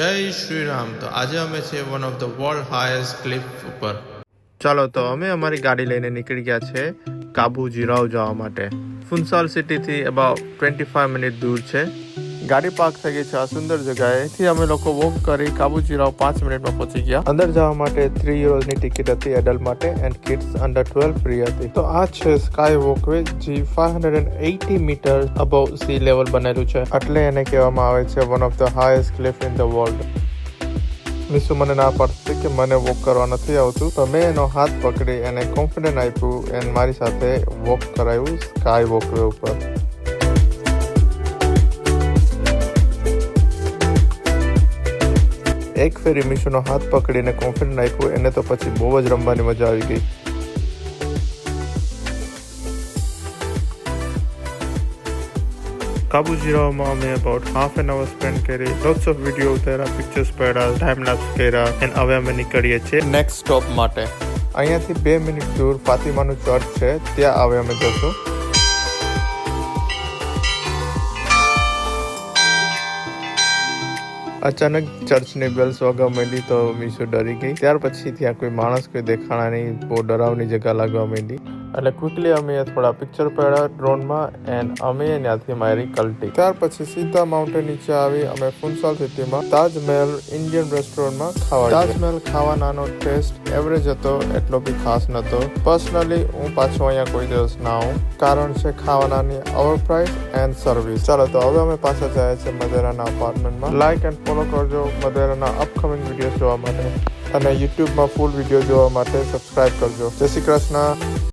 જય શ્રી રામ. તો આજે અમે છે one of the world highest cliff ઉપર. ચાલો તો અમે અમારી ગાડી લઈને નીકળી ગયા છે કાબુ જીરાવ જવા માટે. ફુનસાલ સિટીથી અબાઉટ 25 મિનિટ દૂર છે. ગાડી પાર્ક થઈ ગઈ છે આ સુંદર જગ્યાએ. થી અમે લોકો વોક કરી કાબુ જીરાવ 5 મિનિટમાં પહોંચી ગયા. અંદર જવા માટે 3 યુરોની ટિકિટ હતી એડલ્ટ માટે એન્ડ કિડ્સ અંડર 12 ફ્રી હતી. તો આ છે સ્કાય વોકવે જે 580 મીટર અબવ સી લેવલ બનેલું છે, એટલે એને કહેવામાં આવે છે one of the highest cliff in the world. મિસુ મને ના પાડતી કે મને વોક કરવા નથી આવતું, તો મેં એનો હાથ પકડી એને કોન્ફિડન્સ આપ્યું એન્ડ મારી સાથે વોક કરાવ્યું સ્કાય વોકવે ઉપર. એક ફેરી મિશુનો હાથ પકડીને કોન્ફિડન્સ આપ્યું એને, તો પછી બહુ જ રમવાની મજા આવી ગઈ. કાબુ જીરાવમાં અમે about half an hour spend કરી. લોટ્સ ઓફ વિડીયો ઉતાર્યા, પિક્ચર્સ પાડ્યા, ટાઈમ લેપ્સ કર્યા એન્ડ હવે અમે નીકળીએ છીએ નેક્સ્ટ સ્ટોપ માટે. અહીંયાથી 2 મિનિટ દૂર ફાતિમાનું ચર્ચ છે, ત્યાં હવે અમે જશું. અચાનક ચર્ચની બેલ્સ વાગવા માંડી તો મિશુ ડરી ગઈ. ત્યાર પછી ત્યાં કોઈ માણસ કોઈ દેખાણા નહીં, બહુ ડરાવની જગ્યા લાગવા માંડી. એટલે ક્વિકલી અમે થોડા પિક્ચર પડ્યા ડ્રોનમાં એન્ડ અમે ત્યાંથી મારી કલ્ટી. ત્યાર પછી સીધા માઉન્ટેન નીચે આવી અમે ફુનસાલ સિટીમાં તાજમહેલ ઇન્ડિયન રેસ્ટોરન્ટમાં ખાવા. તાજમહેલ ખાવાનાનો ટેસ્ટ એવરેજ હતો, એટલો બી ખાસ નહોતો. પર્સનલી હું પાછો અહીંયા કોઈ દિવસ ના આવું, કારણ છે ખાવાનાની ઓવર પ્રાઇસ એન્ડ સર્વિસ. ચાલો તો હવે અમે પાછા જાય છે મદેરાના અપાર્ટમેન્ટમાં. લાઈક એન્ડ ફોલો કરજો મદેરાના અપકમિંગ વિડીયો જોવા માટે અને યુટ્યુબમાં ફૂલ વિડીયો જોવા માટે સબસ્ક્રાઇબ કરજો. જય શ્રી કૃષ્ણ.